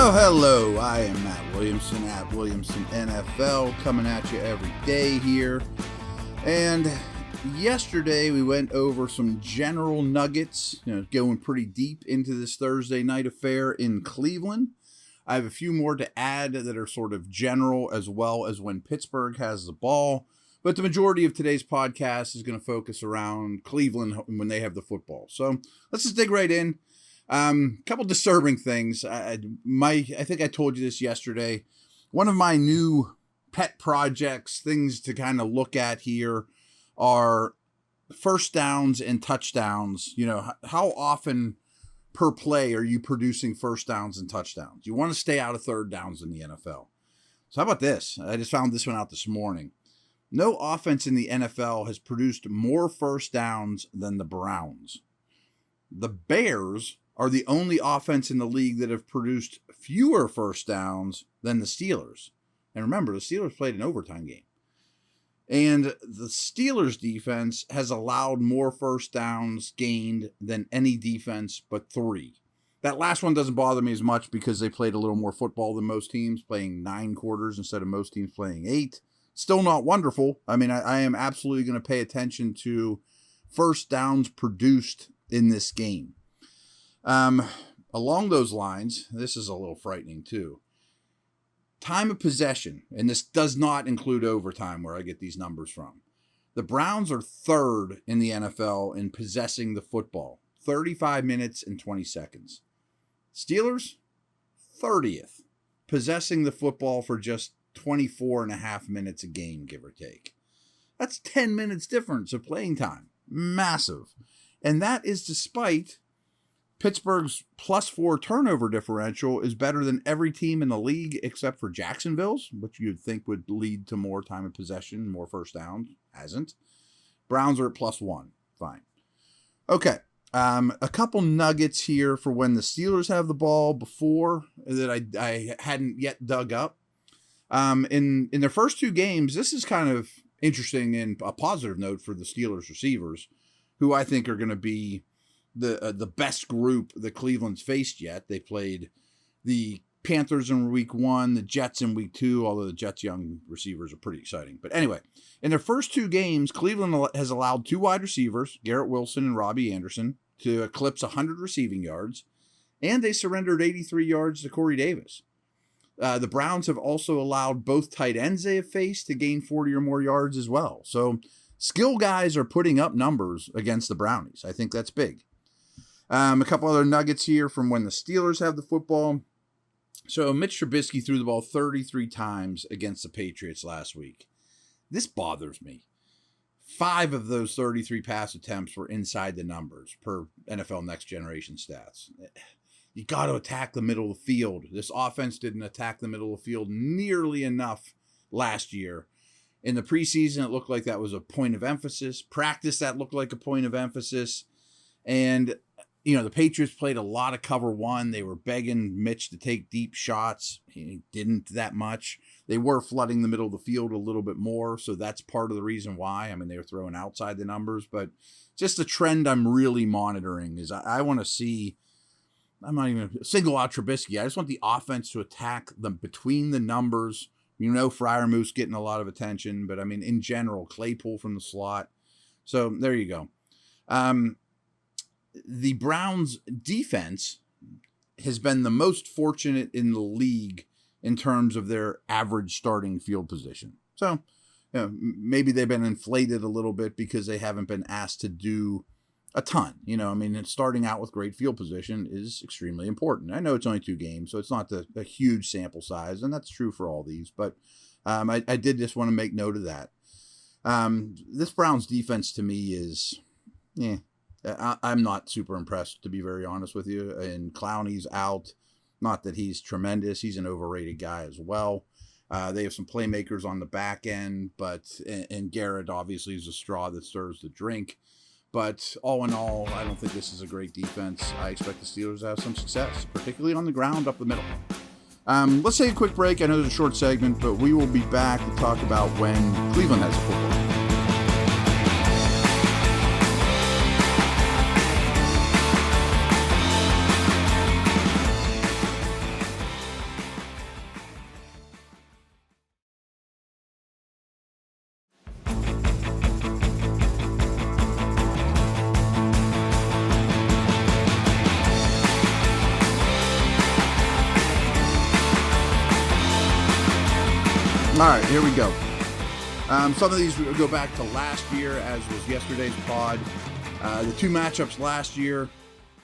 Well, hello, I am Matt Williamson at Williamson NFL, coming at you every day here. And yesterday we went over some general nuggets, going pretty deep into this Thursday night affair in Cleveland. I have a few more to add that are sort of general, as well as when Pittsburgh has the ball. But the majority of today's podcast is going to focus around Cleveland when they have the football. So let's just dig right in. Couple disturbing things. I think I told you this yesterday. One of my new pet projects, things to kind of look at here, are first downs and touchdowns. How often per play are you producing first downs and touchdowns? You want to stay out of third downs in the NFL. So how about this? I just found this one out this morning. No offense in the NFL has produced more first downs than the Browns. The Bears are the only offense in the league that have produced fewer first downs than the Steelers. And remember, the Steelers played an overtime game. And the Steelers defense has allowed more first downs gained than any defense but 3. That last one doesn't bother me as much because they played a little more football than most teams, playing 9 quarters instead of most teams playing 8. Still not wonderful. I mean, I am absolutely going to pay attention to first downs produced in this game. Along those lines, this is a little frightening too. Time of possession, and this does not include overtime where I get these numbers from. The Browns are 3rd in the NFL in possessing the football, 35 minutes and 20 seconds. Steelers, 30th, possessing the football for just 24 and a half minutes a game, give or take. That's 10 minutes difference of playing time. Massive. And that is despite Pittsburgh's +4 turnover differential is better than every team in the league except for Jacksonville's, which you'd think would lead to more time of possession, more first downs. Hasn't. Browns are at +1. Fine. Okay. A couple nuggets here for when the Steelers have the ball before that I hadn't yet dug up. In their first 2 games, this is kind of interesting and a positive note for the Steelers receivers, who I think are going to be the best group that Cleveland's faced yet. They played the Panthers in week 1, the Jets in week 2, although the Jets' young receivers are pretty exciting. But anyway, in their first 2 games, Cleveland has allowed 2 wide receivers, Garrett Wilson and Robbie Anderson, to eclipse 100 receiving yards, and they surrendered 83 yards to Corey Davis. The Browns have also allowed both tight ends they have faced to gain 40 or more yards as well. So skill guys are putting up numbers against the Brownies. I think that's big. A couple other nuggets here from when the Steelers have the football. So Mitch Trubisky threw the ball 33 times against the Patriots last week. This bothers me. 5 of those 33 pass attempts were inside the numbers per NFL Next Generation stats. You got to attack the middle of the field. This offense didn't attack the middle of the field nearly enough last year. In the preseason, it looked like that was a point of emphasis. Practice, that looked like a point of emphasis. And the Patriots played a lot of cover 1. They were begging Mitch to take deep shots. He didn't that much. They were flooding the middle of the field a little bit more, so that's part of the reason why. I mean, they were throwing outside the numbers, but just the trend I'm really monitoring is I want to see, I'm not even single out Trubisky. I just want the offense to attack them between the numbers. Freiermuth getting a lot of attention, but I mean, in general, Claypool from the slot. So there you go. The Browns defense has been the most fortunate in the league in terms of their average starting field position. So, maybe they've been inflated a little bit because they haven't been asked to do a ton. Starting out with great field position is extremely important. I know it's only 2 games, so it's not a huge sample size, and that's true for all these, but I did just want to make note of that. This Browns defense to me is, I'm not super impressed, to be very honest with you. And Clowney's out. Not that he's tremendous. He's an overrated guy as well. They have some playmakers on the back end, and Garrett obviously is a straw that stirs the drink. But all in all, I don't think this is a great defense. I expect the Steelers to have some success, particularly on the ground up the middle. Let's take a quick break. I know it's a short segment, but we will be back to talk about when Cleveland has a football. All right, here we go. Some of these will go back to last year, as was yesterday's pod. The two matchups last year,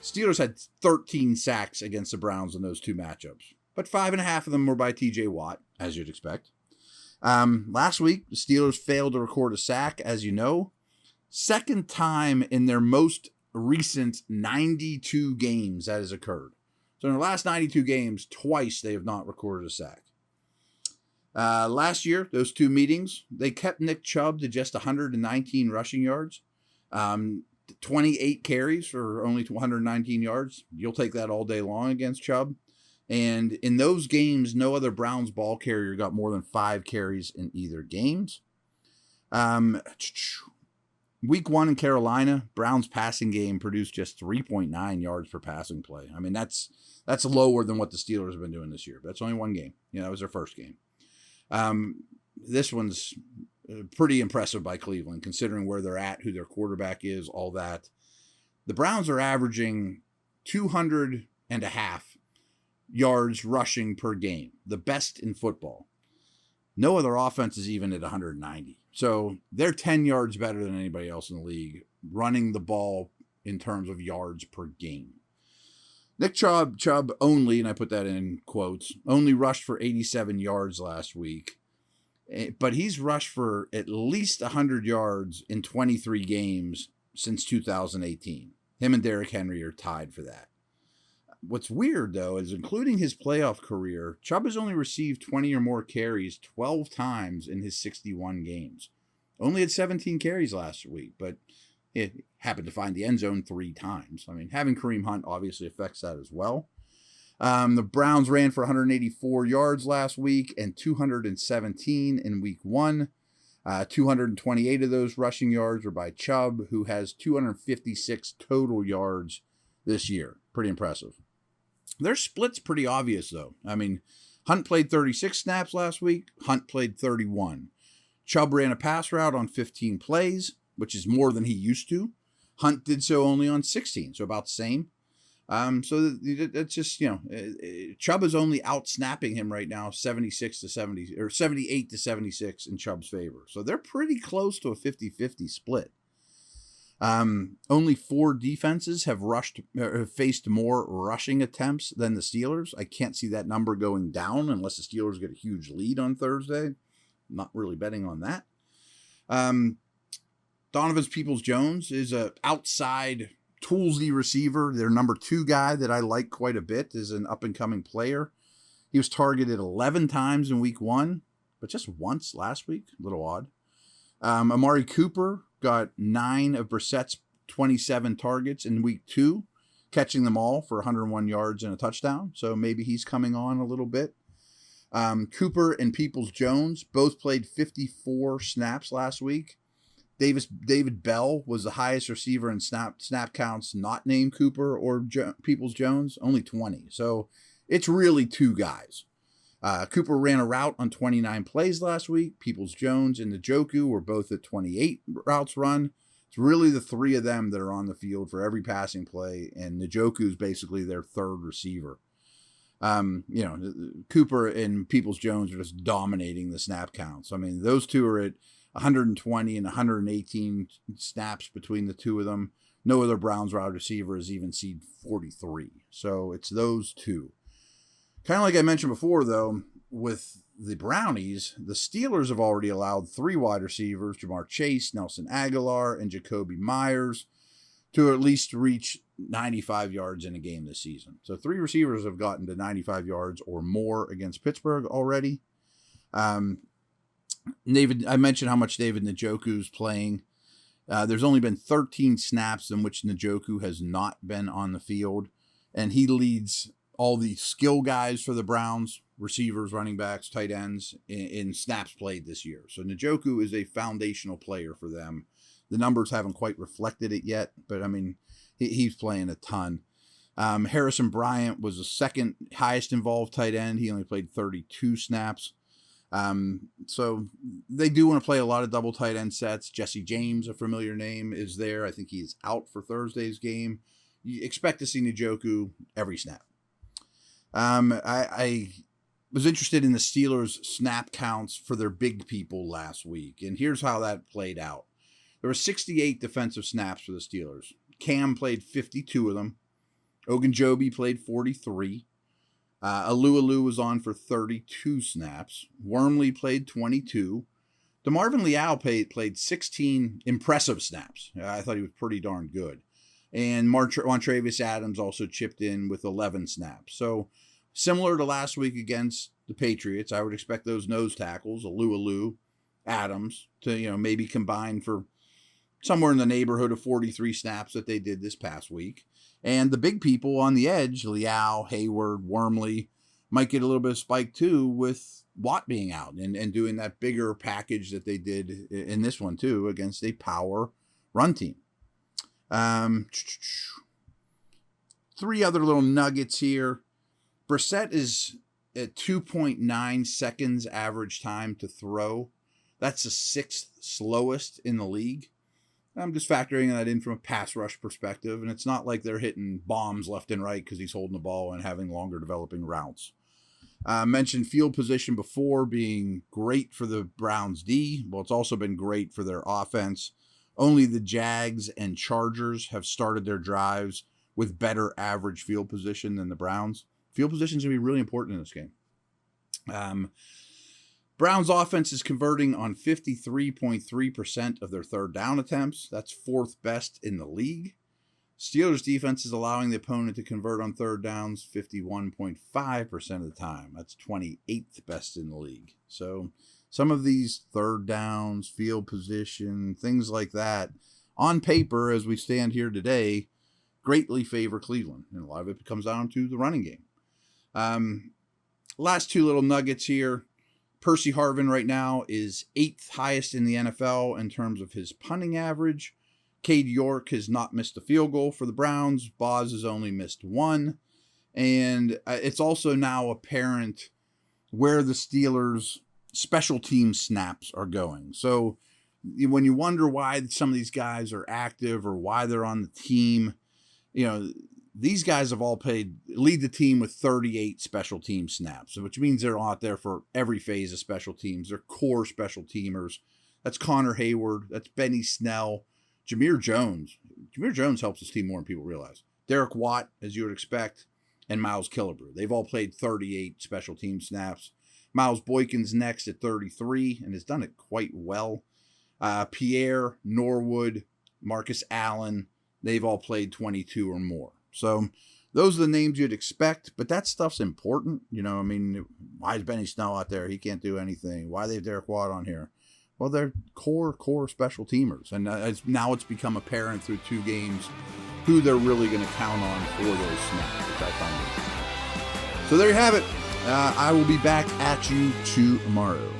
Steelers had 13 sacks against the Browns in those two matchups, but 5.5 of them were by TJ Watt, as you'd expect. Last week, the Steelers failed to record a sack, as you know. Second time in their most recent 92 games that has occurred. So in the last 92 games, twice they have not recorded a sack. Last year, those two meetings, they kept Nick Chubb to just 119 rushing yards, 28 carries for only 119 yards. You'll take that all day long against Chubb. And in those games, no other Browns ball carrier got more than 5 carries in either games. Week 1 in Carolina, Browns passing game produced just 3.9 yards per passing play. I mean, that's lower than what the Steelers have been doing this year. But that's only one game. That was their first game. This one's pretty impressive by Cleveland, considering where they're at, who their quarterback is, all that. The Browns are averaging 200.5 yards rushing per game, the best in football. No other offense is even at 190. So they're 10 yards better than anybody else in the league, running the ball in terms of yards per game. Nick Chubb only, and I put that in quotes, only rushed for 87 yards last week. But he's rushed for at least 100 yards in 23 games since 2018. Him and Derrick Henry are tied for that. What's weird, though, is including his playoff career, Chubb has only received 20 or more carries 12 times in his 61 games. Only had 17 carries last week, but it happened to find the end zone 3 times. I mean, having Kareem Hunt obviously affects that as well. The Browns ran for 184 yards last week and 217 in week 1. 228 of those rushing yards were by Chubb, who has 256 total yards this year. Pretty impressive. Their split's pretty obvious, though. I mean, Hunt played 36 snaps last week. Hunt played 31. Chubb ran a pass route on 15 plays, which is more than he used to. Hunt did so only on 16, so about the same. So that's just, Chubb is only out snapping him right now 76 to 70 or 78 to 76 in Chubb's favor. So they're pretty close to a 50-50 split. Only 4 defenses have faced more rushing attempts than the Steelers. I can't see that number going down unless the Steelers get a huge lead on Thursday. I'm not really betting on that. Donovan Peoples-Jones is a outside toolsy receiver. Their number 2 guy that I like quite a bit is an up-and-coming player. He was targeted 11 times in week 1, but just once last week. A little odd. Amari Cooper got 9 of Brissett's 27 targets in week 2, catching them all for 101 yards and a touchdown. So maybe he's coming on a little bit. Cooper and Peoples-Jones both played 54 snaps last week. David Bell was the highest receiver in snap counts, not named Cooper or Peoples-Jones, only 20. So it's really 2 guys. Cooper ran a route on 29 plays last week. Peoples-Jones and Njoku were both at 28 routes run. It's really the 3 of them that are on the field for every passing play, and Njoku is basically their 3rd receiver. Cooper and Peoples-Jones are just dominating the snap counts. I mean, those 2 are at 120 and 118 snaps between the 2 of them. No other Browns wide receiver has even seen 43. So it's those 2. Kind of like I mentioned before, though, with the Brownies, the Steelers have already allowed 3 wide receivers, Jamar Chase, Nelson Aguilar, and Jacoby Myers, to at least reach 95 yards in a game this season. So 3 receivers have gotten to 95 yards or more against Pittsburgh already. I mentioned how much David Njoku's playing. There's only been 13 snaps in which Njoku has not been on the field, and he leads all the skill guys for the Browns, receivers, running backs, tight ends, in snaps played this year. So Njoku is a foundational player for them. The numbers haven't quite reflected it yet, but I mean, he's playing a ton. Harrison Bryant was the 2nd highest involved tight end. He only played 32 snaps. So they do want to play a lot of double tight end sets. Jesse James, a familiar name, is there. I think he's out for Thursday's game. You expect to see Njoku every snap. was interested in the Steelers' snap counts for their big people last week, and here's how that played out. There were 68 defensive snaps for the Steelers. Cam played 52 of them. Ogunjobi played 43. Alualu was on for 32 snaps. Wormley played 22. DeMarvin Leal played 16 impressive snaps. I thought he was pretty darn good. And Montravius Adams also chipped in with 11 snaps. So similar to last week against the Patriots, I would expect those nose tackles, Alualu, Adams, to maybe combine for somewhere in the neighborhood of 43 snaps that they did this past week. And the big people on the edge, Leal, Hayward, Wormley, might get a little bit of spike too with Watt being out and doing that bigger package that they did in this one too against a power run team. Three other little nuggets here. Brissett is at 2.9 seconds average time to throw. That's the 6th slowest in the league. I'm just factoring that in from a pass rush perspective, and it's not like they're hitting bombs left and right because he's holding the ball and having longer developing routes. I mentioned field position before being great for the Browns D. Well, it's also been great for their offense. Only the Jags and Chargers have started their drives with better average field position than the Browns. Field position is going to be really important in this game. Browns offense is converting on 53.3% of their third down attempts. That's 4th best in the league. Steelers defense is allowing the opponent to convert on third downs 51.5% of the time. That's 28th best in the league. So some of these third downs, field position, things like that, on paper, as we stand here today, greatly favor Cleveland. And a lot of it comes down to the running game. Last two little nuggets here. Percy Harvin right now is 8th highest in the NFL in terms of his punting average. Cade York has not missed a field goal for the Browns. Boz has only missed one. And it's also now apparent where the Steelers' special team snaps are going. So when you wonder why some of these guys are active or why they're on the team, these guys have all lead the team with 38 special team snaps, which means they're out there for every phase of special teams. They're core special teamers. That's Connor Hayward. That's Benny Snell. Jameer Jones. Jameer Jones helps his team more than people realize. Derek Watt, as you would expect, and Miles Killebrew. They've all played 38 special team snaps. Miles Boykin's next at 33 and has done it quite well. Pierre, Norwood, Marcus Allen, they've all played 22 or more. So those are the names you'd expect, but that stuff's important. Why is Benny Snell out there? He can't do anything. Why they have Derek Watt on here? Well, they're core special teamers. And now it's become apparent through 2 games who they're really going to count on for those snaps, which I find interesting. So there you have it. I will be back at you tomorrow.